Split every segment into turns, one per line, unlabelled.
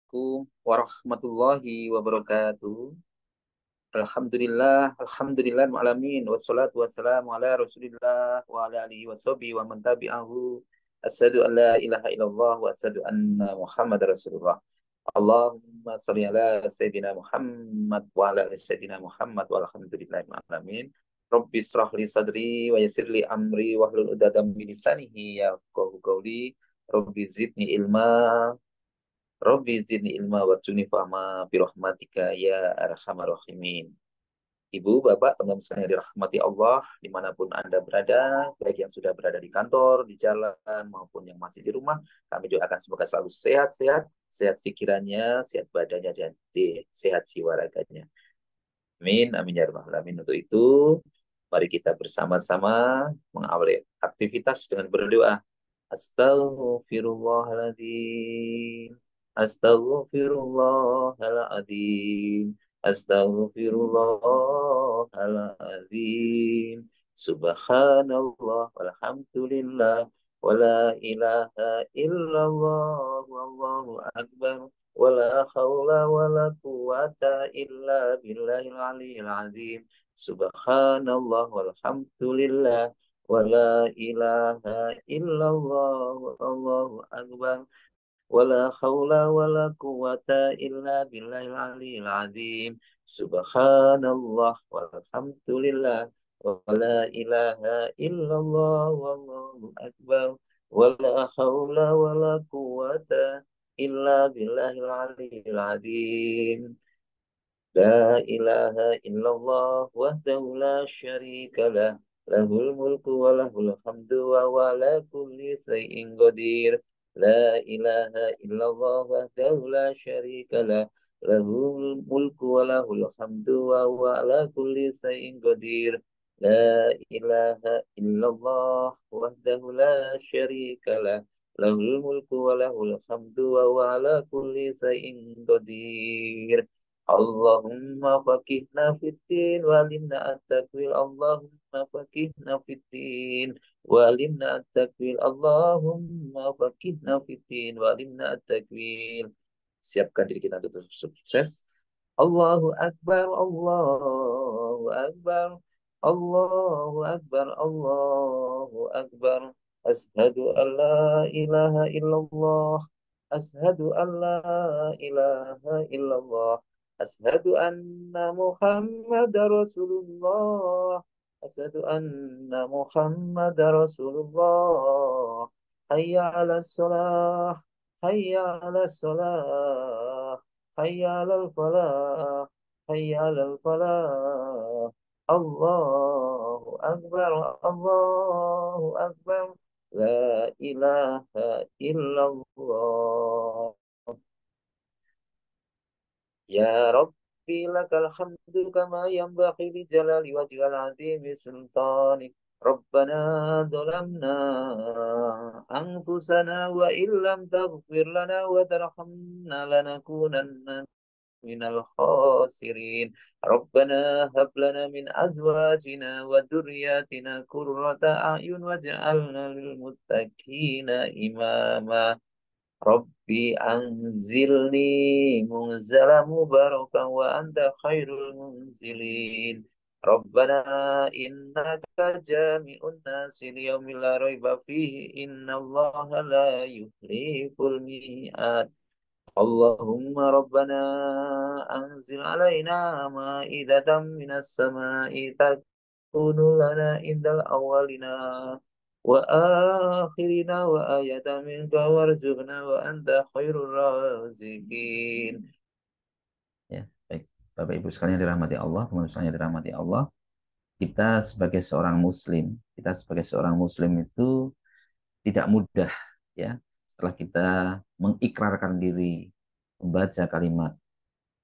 Assalamualaikum warahmatullahi wabarakatuh. Alhamdulillah alamin wassalatu wassalamu ala Rasulillah wa ala alihi washabihi wa man tabi'ahu. Asyhadu an la ilaha illallah wa asyhadu anna Muhammadar Rasulullah. Allahumma shalli ala sayyidina Muhammad wa ala ali sayyidina Muhammad walhamdulillahi alamin. Rabbi israh li sadri wa yassir li amri wahlul 'uqdatam min lisanihi yafqahu qawli. Rabbi zidni ilma. Robbi zidni ilma warjuni fahma birahmatika ya arhamar rahimin. Ibu, Bapak, teman-teman sekalian yang dirahmati Allah, dimanapun Anda berada, baik yang sudah berada di kantor, di jalan, maupun yang masih di rumah, kami doakan semoga selalu sehat-sehat, sehat pikirannya, sehat badannya, dan sehat jiwa raganya. Amin, amin ya rabbal alamin. Untuk itu, mari kita bersama-sama mengawali aktivitas dengan berdoa. Astaghfirullahaladzim. Astaghfirullahaladzim. Astaghfirullahaladzim. Subhanallah walhamdulillah wala ilaha illallah wallahu akbar wala haula wala quwata illa billahil aliyil azim. Subhanallah walhamdulillah wala ilaha illallah wallahu akbar wala haula wala quwata illa billahil aliyil azim. Subhanallah walhamdulillah wala ilaha illallah wallahu akbar wala haula wala quwata illa billahil aliyil azim. La ilaha illallah wahdahu la syarika lah. Lahul mulku wa lahul hamdu wa huwa ala kulli syai'in qadir. La ilaha illallah wahdahu la syarika lah. Lahul mulku wa lahul hamdu wa huwa ala kulli syai'in qadir. La ilaha illallah wahdahu la syarika lah. Lahul mulku wa lahul hamdu wa huwa ala kulli syai'in qadir. Allahumma faqihna fiddin walimna at-takwil. Allahumma faqihna fiddin walimna at-takwil. Allahumma faqihna fiddin walimna at-takwil. Siapkan diri kita untuk sukses. Allahu Akbar, Allahu Akbar, Allahu Akbar, Allahu Akbar. Ashadu an la ilaha illallah. Ashadu an la ilaha illallah. Ashadu anna Muhammad Rasulullah. Ashadu anna Muhammad Rasulullah. Hayya ala salah. Hayya ala salah. Hayya ala falah. Hayya ala falah. Allahu Akbar. Allahu Akbar. La ilaha illallah. Ya Rabbi lakal hamdu kama yanbaghi li jalali wajhil azimi sultanik. Rabbana zalamna anfusana wa illam taghfir lana wa tarhamna lanakunanna minal khasirin. Rabbana hab lana min azwajina wa dhurriyyatina qurrata a'yun waj'alna lil muttaqina imama. Rabbi anzilni munzala mubarakan wa anta khairul munzilin. Rabbana innaka jami'un nasi liyaumin la raiba fihi innallaha la yukhliful mi'ad. Allahumma rabbana anzil alaina ma'idatan minas sama'i takunu lana indal awalina wa akhirina wa ayatan minka warzuqna wa anta khairur raziqin. Ya, baik. Bapak Ibu sekalian dirahmati Allah, teman-teman sekalian dirahmati Allah. Kita sebagai seorang muslim itu tidak mudah ya. Setelah kita mengikrarkan diri, membaca kalimat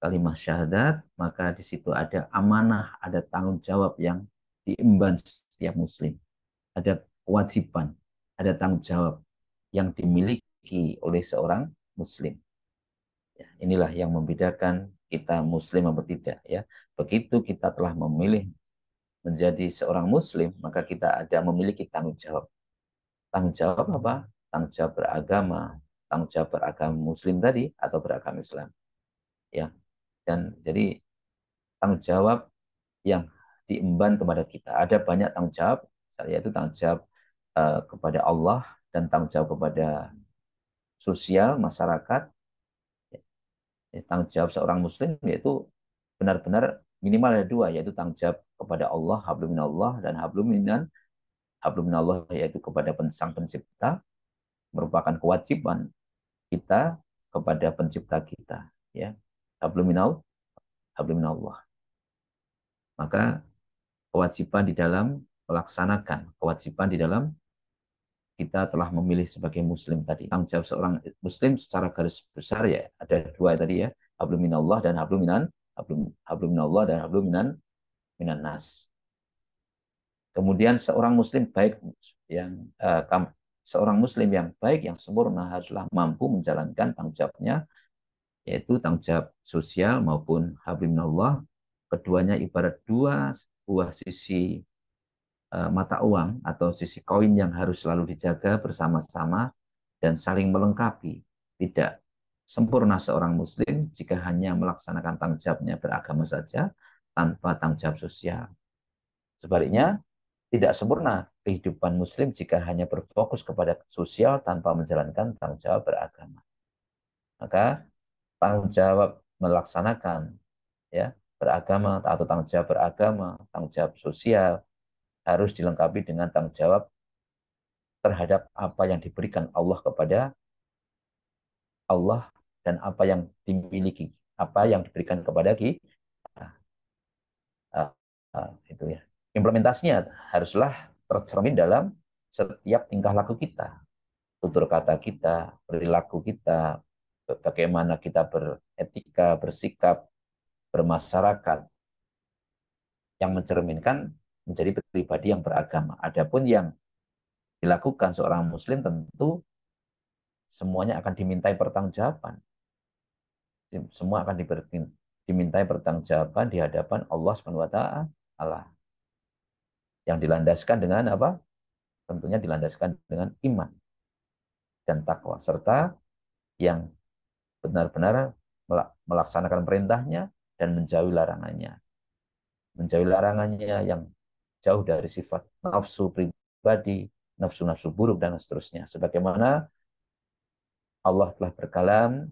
kalimat syahadat, maka di situ ada amanah, ada tanggung jawab yang diemban setiap muslim. Ada kewajiban, ada tanggung jawab yang dimiliki oleh seorang muslim. Ya, inilah yang membedakan kita muslim atau tidak ya. Begitu kita telah memilih menjadi seorang muslim, maka kita ada memiliki tanggung jawab. Tanggung jawab apa? Tanggung jawab beragama, tanggung jawab beragama Muslim tadi atau beragama Islam. Ya, dan jadi tanggung jawab yang diemban kepada kita. Ada banyak tanggung jawab, yaitu tanggung jawab kepada Allah dan tanggung jawab kepada sosial masyarakat. Tanggung jawab seorang Muslim yaitu benar-benar minimal ada dua, yaitu tanggung jawab kepada Allah, hablum minallah, dan hablum minallah yaitu kepada Sang Pencipta, merupakan kewajiban kita kepada Pencipta kita. Ya, hablum minallah. Maka kewajiban di dalam melaksanakan, kewajiban di dalam kita telah memilih sebagai Muslim tadi. Tanggung jawab seorang Muslim secara garis besar ya ada dua tadi ya, hablum minallah dan hablum minallah dan hablum minan nas. Kemudian seorang Muslim baik yang seorang Muslim yang baik yang sempurna haruslah mampu menjalankan tanggung jawabnya, yaitu tanggung jawab sosial maupun hablum minallah. Keduanya ibarat dua buah sisi mata uang atau sisi koin yang harus selalu dijaga bersama-sama dan saling melengkapi. Tidak sempurna seorang Muslim jika hanya melaksanakan tanggung jawabnya beragama saja tanpa tanggung jawab sosial. Sebaliknya, tidak sempurna kehidupan Muslim jika hanya berfokus kepada sosial tanpa menjalankan tanggung jawab beragama. Maka tanggung jawab melaksanakan ya beragama atau tanggung jawab beragama, tanggung jawab sosial harus dilengkapi dengan tanggung jawab terhadap apa yang diberikan Allah kepada Allah dan apa yang dimiliki, apa yang diberikan kepada kita. Itu ya. Implementasinya haruslah tercermin dalam setiap tingkah laku kita, tutur kata kita, perilaku kita, bagaimana kita beretika, bersikap, bermasyarakat, yang mencerminkan menjadi pribadi yang beragama. Adapun yang dilakukan seorang Muslim tentu semuanya akan dimintai pertanggungjawaban. Semua akan dimintai pertanggungjawaban di hadapan Allah Subhanahu wa taala. Yang dilandaskan dengan apa? Tentunya dilandaskan dengan iman dan takwa serta yang benar-benar melaksanakan perintahnya dan menjauhi larangannya. Menjauhi larangannya yang jauh dari sifat nafsu pribadi, nafsu-nafsu buruk dan seterusnya. Sebagaimana Allah telah berkalam,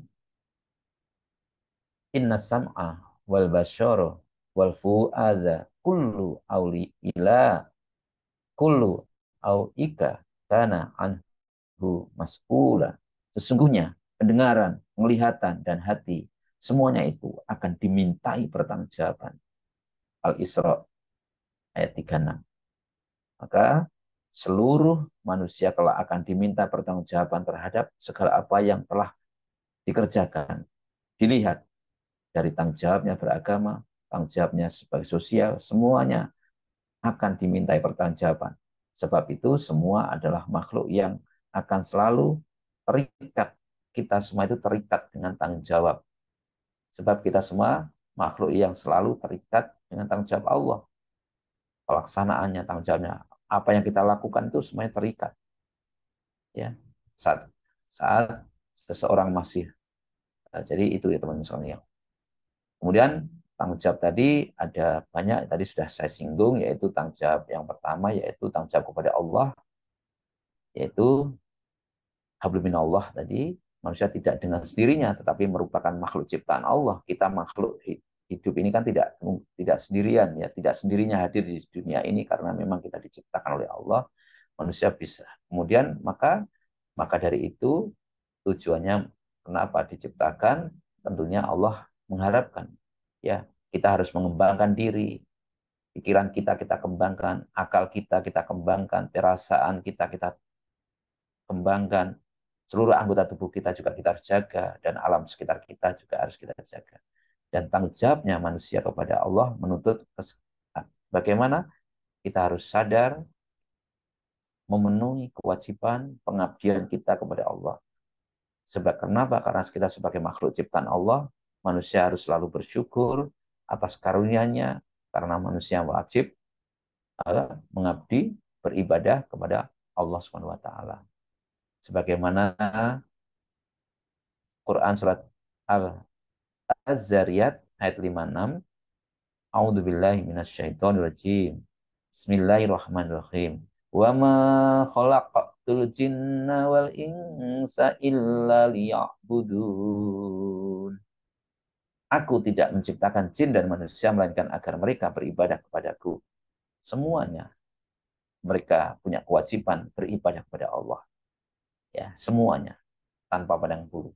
inna sam'a wal basyara wal fu'adha kullu au ika kana anhu mas'ula. Sesungguhnya pendengaran, penglihatan, dan hati semuanya itu akan dimintai pertanggungjawaban. Al-Isra ayat 36. Maka seluruh manusia kelak akan diminta pertanggungjawaban terhadap segala apa yang telah dikerjakan. Dilihat dari tanggung jawabnya beragama, tanggung jawabnya sebagai sosial, semuanya akan dimintai pertanggungjawaban. Sebab itu semua adalah makhluk yang akan selalu terikat. Kita semua itu terikat dengan tanggung jawab. Sebab kita semua makhluk yang selalu terikat dengan tanggung jawab Allah. Pelaksanaannya, tanggung jawabnya. Apa yang kita lakukan itu semuanya terikat. Ya, saat seseorang masih. Jadi itu ya teman-teman sekalian. Kemudian tanggung jawab tadi ada banyak, tadi sudah saya singgung, yaitu tanggung jawab yang pertama, yaitu tanggung jawab kepada Allah, yaitu hablum minallah tadi, manusia tidak dengan sendirinya, tetapi merupakan makhluk ciptaan Allah. Kita makhluk hidup ini kan tidak sendirian, ya, tidak sendirinya hadir di dunia ini karena memang kita diciptakan oleh Allah, manusia bisa. Kemudian maka dari itu tujuannya kenapa diciptakan, tentunya Allah mengharapkan ya kita harus mengembangkan diri, pikiran kita kembangkan, akal kita kembangkan, perasaan kita kembangkan, seluruh anggota tubuh kita juga kita harus jaga, dan alam sekitar kita juga harus kita jaga. Dan tanggung jawabnya manusia kepada Allah menuntut bagaimana kita harus sadar memenuhi kewajiban pengabdian kita kepada Allah. Sebab kenapa? Karena kita sebagai makhluk ciptaan Allah, manusia harus selalu bersyukur atas karunia-Nya, karena manusia wajib mengabdi, beribadah kepada Allah Subhanahu wa taala. Sebagaimana Quran surat Az-Zariyat ayat 56. A'udzubillahi minasyaitonirrajim. Bismillahirrahmanirrahim. Wa ma khalaqtul jinna wal insa illa liya'budun. Aku tidak menciptakan jin dan manusia melainkan agar mereka beribadah kepadaku. Semuanya mereka punya kewajiban beribadah kepada Allah. Ya, semuanya tanpa pandang bulu.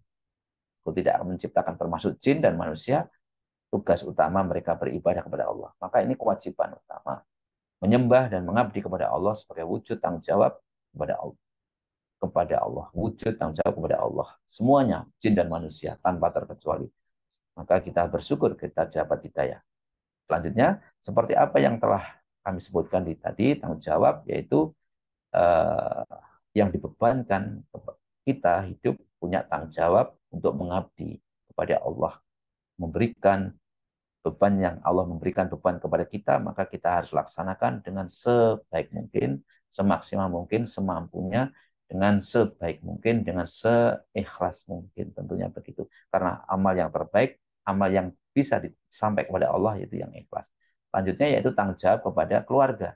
Aku tidak akan menciptakan termasuk jin dan manusia, tugas utama mereka beribadah kepada Allah. Maka ini kewajiban utama. Menyembah dan mengabdi kepada Allah sebagai wujud tanggung jawab kepada Allah. Kepada Allah. Wujud tanggung jawab kepada Allah. Semuanya, jin dan manusia, tanpa terkecuali. Maka kita bersyukur kita dapat hidayah. Selanjutnya, seperti apa yang telah kami sebutkan di tadi, tanggung jawab, yaitu eh, yang dibebankan kita hidup punya tanggung jawab untuk mengabdi kepada Allah, memberikan beban yang Allah memberikan beban kepada kita, maka kita harus laksanakan dengan sebaik mungkin, semaksimal mungkin, semampunya, dengan sebaik mungkin, dengan seikhlas mungkin, tentunya begitu. Karena amal yang terbaik, amal yang bisa disampaikan kepada Allah itu yang ikhlas. Selanjutnya yaitu tanggung jawab kepada keluarga.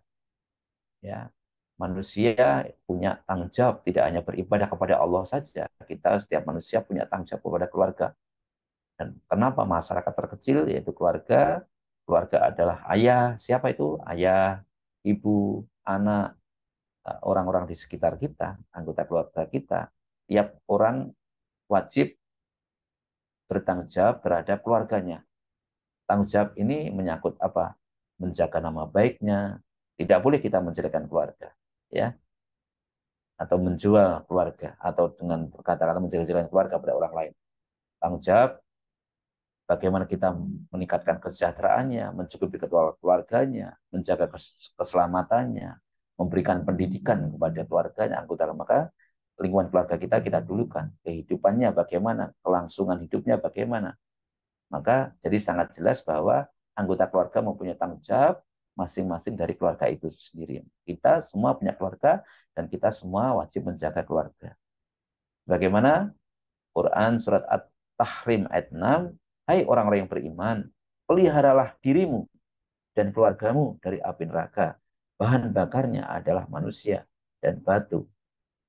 Ya, manusia punya tanggung jawab tidak hanya beribadah kepada Allah saja. Kita setiap manusia punya tanggung jawab kepada keluarga. Dan kenapa masyarakat terkecil yaitu keluarga? Keluarga adalah ayah. Siapa itu? Ayah, ibu, anak, orang-orang di sekitar kita, anggota keluarga kita. Tiap orang wajib bertanggung jawab terhadap keluarganya. Tanggung jawab ini menyangkut apa? Menjaga nama baiknya. Tidak boleh kita menjelekan keluarga, ya, atau menjual keluarga, atau dengan kata-kata menjelek-jelekan keluarga pada orang lain. Tanggung jawab bagaimana kita meningkatkan kesejahteraannya, mencukupi keluarganya, menjaga keselamatannya, memberikan pendidikan kepada keluarganya, anggota. Maka lingkungan keluarga kita dulukan, kehidupannya bagaimana, kelangsungan hidupnya bagaimana. Maka jadi sangat jelas bahwa anggota keluarga mempunyai tanggung jawab masing-masing dari keluarga itu sendiri. Kita semua punya keluarga dan kita semua wajib menjaga keluarga. Bagaimana? Quran surat At-Tahrim ayat 6, hai orang-orang yang beriman, peliharalah dirimu dan keluargamu dari api neraka. Bahan bakarnya adalah manusia dan batu.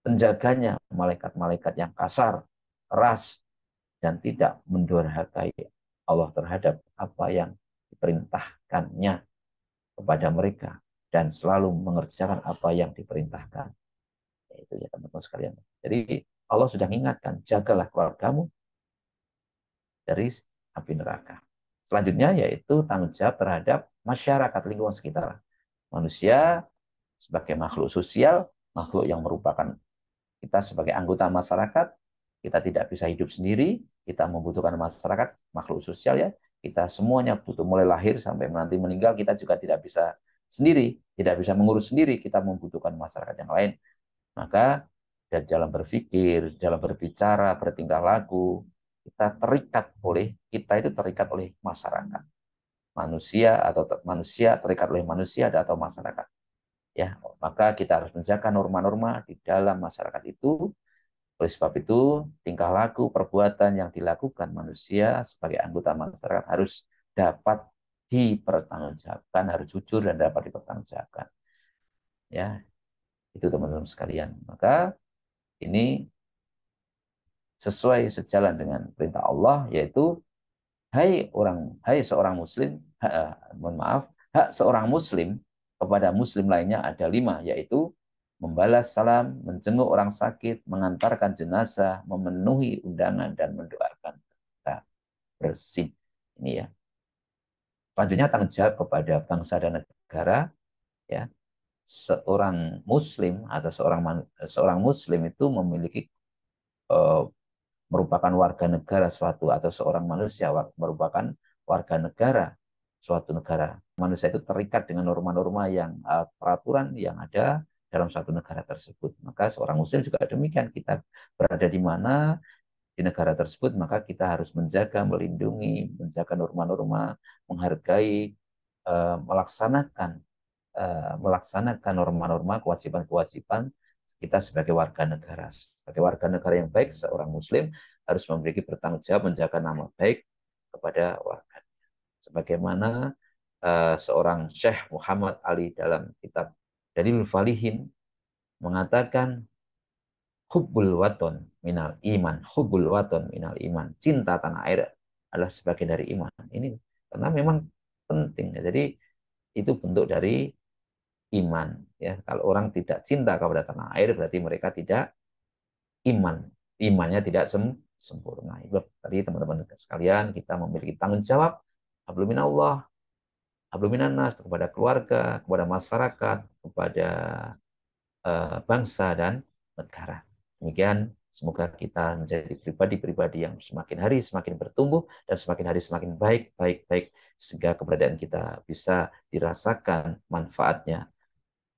Penjaganya malaikat-malaikat yang kasar, keras, dan tidak mendurhakai Allah terhadap apa yang diperintahkannya kepada mereka dan selalu mengerjakan apa yang diperintahkan. Itu ya teman-teman sekalian. Jadi Allah sudah mengingatkan, jagalah keluargamu dari api neraka. Selanjutnya yaitu tanggung jawab terhadap masyarakat lingkungan sekitar. Manusia sebagai makhluk sosial, makhluk yang merupakan kita sebagai anggota masyarakat, kita tidak bisa hidup sendiri, kita membutuhkan masyarakat, makhluk sosial ya. Kita semuanya butuh mulai lahir sampai nanti meninggal, kita juga tidak bisa sendiri, tidak bisa mengurus sendiri, kita membutuhkan masyarakat yang lain. Maka dalam berpikir, dalam berbicara, bertingkah laku, kita itu terikat oleh masyarakat. Manusia terikat oleh manusia atau masyarakat. Ya, maka kita harus menjaga norma-norma di dalam masyarakat itu. Oleh sebab itu, tingkah laku, perbuatan yang dilakukan manusia sebagai anggota masyarakat harus dapat dipertanggungjawabkan, harus jujur dan dapat dipertanggungjawabkan. Ya, itu teman-teman sekalian. Maka ini sesuai sejalan dengan perintah Allah, yaitu hai seorang muslim, mohon maaf, hak seorang muslim kepada muslim lainnya ada 5, yaitu membalas salam, menjenguk orang sakit, mengantarkan jenazah, memenuhi undangan, dan mendoakan kita bersih. Ini ya. Selanjutnya tanggung jawab kepada bangsa dan negara, ya. Seorang muslim atau seorang muslim itu memiliki eh, merupakan warga negara suatu atau seorang manusia merupakan warga negara suatu negara. Manusia itu terikat dengan norma-norma yang peraturan yang ada dalam suatu negara tersebut. Maka seorang muslim juga demikian, kita berada di mana di negara tersebut, maka kita harus menjaga, melindungi, menjaga norma-norma, menghargai, melaksanakan norma-norma, kewajiban-kewajiban kita sebagai warga negara. Sebagai warga negara yang baik, seorang muslim harus memiliki bertanggung jawab menjaga nama baik kepada warga. Sebagaimana seorang Syekh Muhammad Ali dalam kitab Dalilul Falihin mengatakan hubbul waton minal iman, hubbul waton minal iman, cinta tanah air adalah sebagian dari iman. Ini karena memang penting. Jadi itu bentuk dari iman. Ya, kalau orang tidak cinta kepada tanah air berarti mereka tidak iman. Imannya tidak sempurna. Tadi teman-teman sekalian kita memiliki tanggung jawab habluminallah, habluminannas kepada keluarga, kepada masyarakat, kepada bangsa dan negara. Demikian, semoga kita menjadi pribadi-pribadi yang semakin hari semakin bertumbuh dan semakin hari semakin baik, baik, baik, sehingga keberadaan kita bisa dirasakan manfaatnya.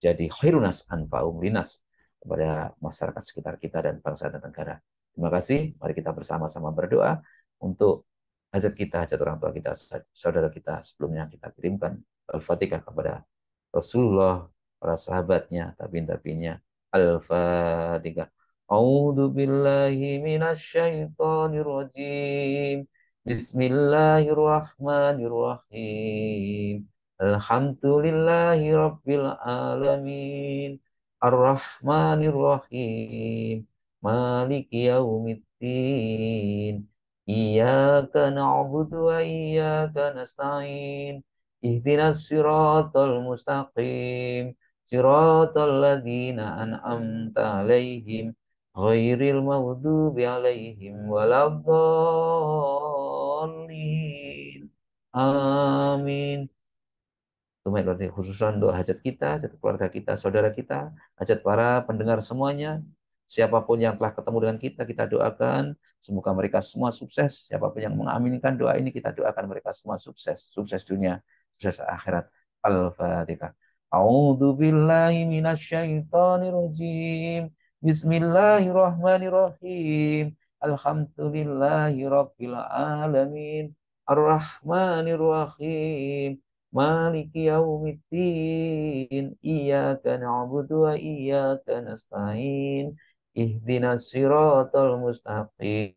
Jadi khairunas anfa'um linas kepada masyarakat sekitar kita dan bangsa dan negara. Terima kasih. Mari kita bersama-sama berdoa untuk hajat kita, hajat orang tua kita, saudara kita sebelumnya kita kirimkan Al-Fatihah kepada Rasulullah, para sahabatnya, tabiin-tabiinnya. Al-Fatihah. A'udzu billahi minasyaitonir rajim. Bismillahirrahmanirrahim. Alhamdulillahi rabbil alamin. Ar-Rahmanir-Rahim. Maliki yaumiddin. Iyyaka na'budu wa iyyaka nasta'in. Ihdinas siratal mustaqim. Siratal ladzina an'amta 'alaihim ghairil maghdubi 'alaihim waladdallin. Amin. Tumai berarti khususan untuk hajat kita, hajat keluarga kita, saudara kita, hajat para pendengar semuanya. Siapapun yang telah ketemu dengan kita, kita doakan. Semoga mereka semua sukses. Siapapun yang mengaminkan doa ini, kita doakan mereka semua sukses. Sukses dunia, sukses akhirat. Al-Fatihah. A'udzu billahi minasyaitonir rajim. Bismillahirrahmanirrahim. Alhamdulillahi rabbil alamin. Ar-Rahmanir-Rahim. Maliki yaumiddin. Iyyaka na'budu wa iyyaka nasta'in. Ihdinas siratal mustaqim.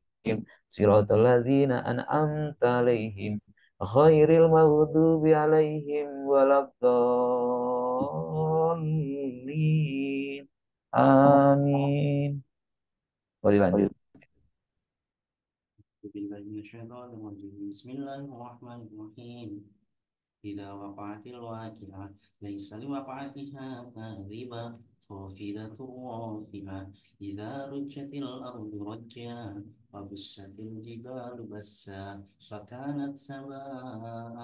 Siratal ladzina an'amta 'alaihim ghairil maghdubi 'alaihim waladdallin. Amin. Boleh lanjut.
Bismillahirrahmanirrahim. إذا وقعت الواقعة ليس لوقعتها كاذبة خافضة رافعة إذا رجت الأرض رجا وبست الجبال بسا فكانت سواء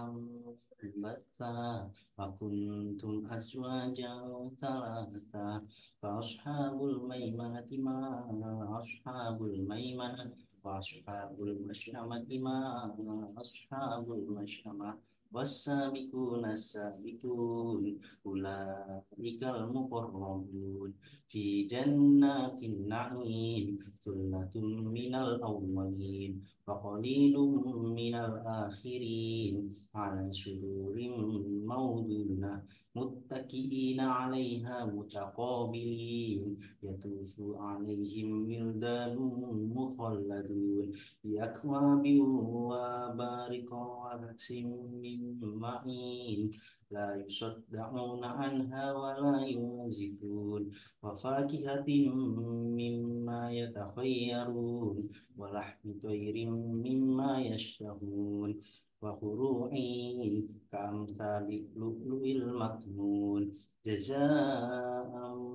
بثا وكنتم أزواجا ثلاثا فأصحاب الميمنة ما أصحاب الميمنة وأصحاب المشأمة ما أصحاب المشأمة والسابقون السابقون أولئك المقربون في جنات النعيم ثلة من الأولين وقليل من الآخرين على سرور موضونة متكئين عليها متقابلين يطوف عليهم ولدان مخلدون بأكواب وأباريق وكأس من معين لا يصدعون عنها ولا ينزفون وفاكهة مما يتخيرون ولحم طير مما يشتهون وفروع كأمثال اللؤلؤ المكنون جزاء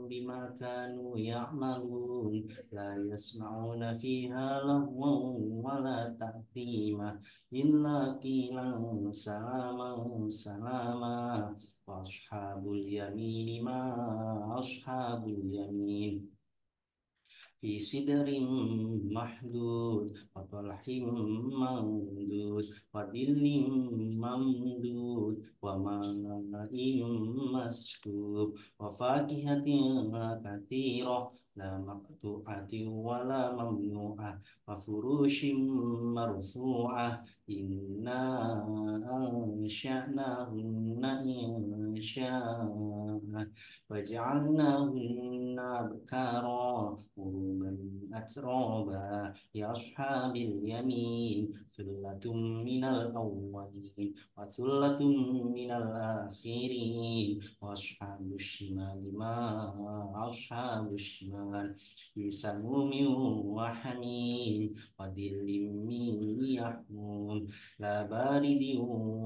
بما كانوا يعملون لا يسمعون فيها لغوا ولا تأثيما إلا قيلا سلاما سلاما وأصحاب اليمين ما أصحاب اليمين في سدر محدود وطلح ممدود وظل ممدود وماء مسكوب وفاكهة كثيرة لا مقطوعة ولا ممنوعة وفروش مرفوعة إنا أنشأناهن إنشاء وجعلناهن أبكارا عربا أترابا لأصحاب اليمين ثلة من الأولين وثلة من الآخرين وأصحاب الشمال ما أصحاب الشمال في سموم وحميم وظل من يحموم لا بارد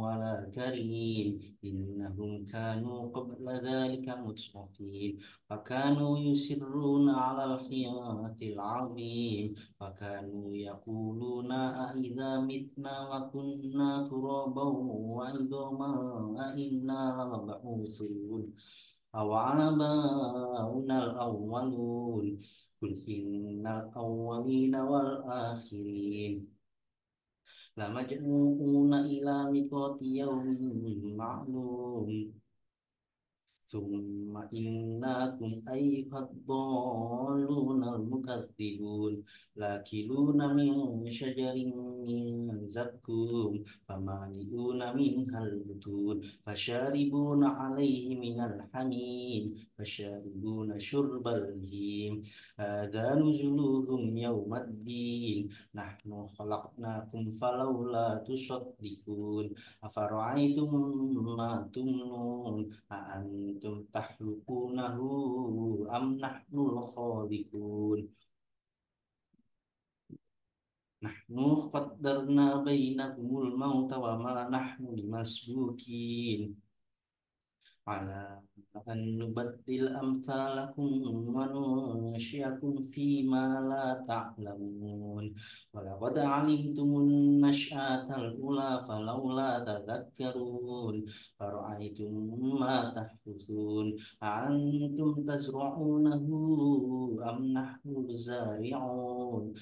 ولا كريم إنهم كانوا قبل ذلك مترفين وكانوا يسرون على الحياة العظيم وكانوا يقولون أإذا متنا وكنا ترابا وعظاما أإنا لمبعوثون أو آباؤنا الأولون قل إن الأولين والآخرين لمجموعون إلى ميقات يوم معلوم ثم إنكم أيها الضالون المكذبون لاكلون من شجر من زقوم فمالئون منها البطون فشاربون عليه من الحميم فشاربون شرب الهيم هذا نزلهم يوم الدين نحن خلقناكم فلولا تصدقون أفرأيتم ما تمنون أأنتم تخلقونه أم نحن الخالقون نحن قدرنا بينكم الموت وما نحن بمسبوقين على أن نبدل أمثالكم وننشئكم فيما لا تعلمون ولقد علمتم النشأة الأولى فلولا تذكرون فرأيتم ما تحدثون أأنتم تزرعونه أم نحن الزارعون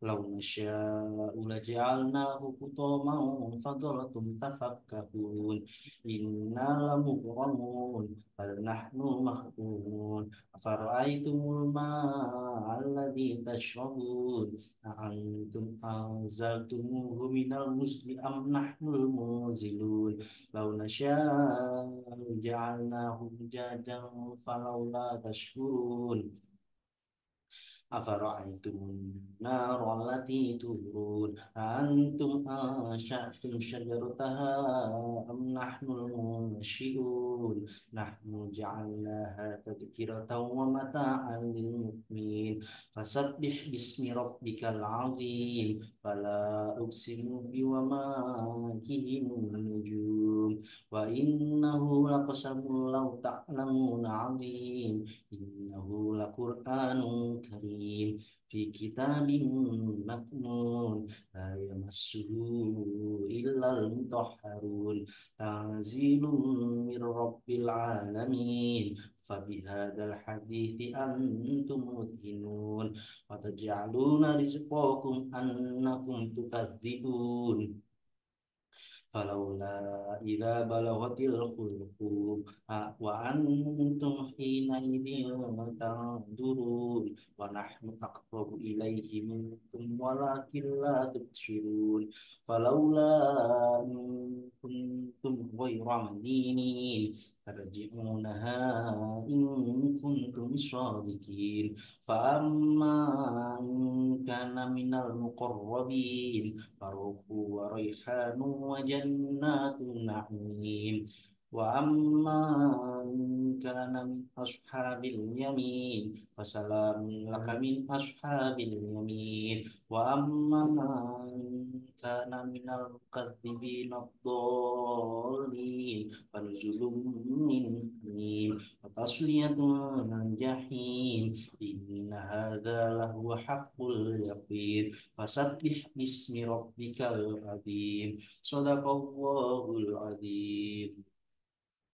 لو نشاء لجعلناه حطاما فظلتم تفكهون إنا لمغرمون بل نحن محرومون أفرأيتم الماء الذي تشربون أأنتم أنزلتموه من المزن أم نحن المنزلون لو نشاء جعلناه أجاجا فلولا تشكرون أفرأيتم النار التي تورون أأنتم أنشأتم شجرتها أم نحن المنشئون نحن جعلناها تذكرة ومتاعا للمقوين فسبح باسم ربك العظيم فلا أقسم بمواقع النجوم وإنه لقسم لو تعلمون عظيم إنه لقرآن كريم في كتاب مكنون لا يمسه إلا المطهرون تنزيل من رب العالمين فبهذا الحديث أنتم مدهنون وتجعلون رزقكم أنكم تكذبون فلولا إذا بلغت الحلقوم وأنتم حينئذ تنظرون ونحن أقرب إليه منكم ولكن لا تبصرون فلولا إن كنتم غير مدينين ترجعونها إن كنتم صادقين فأما إن كان من المقربين فروح وريحان وجنات النعيم وأما إن كان من أصحاب اليمين فسلام لك من أصحاب اليمين وأما إن كان من المكذبين الضالين فنزل من حميم وتصلية جحيم إن هذا لهو حق اليقين فسبح باسم ربك العظيم صدق الله العظيم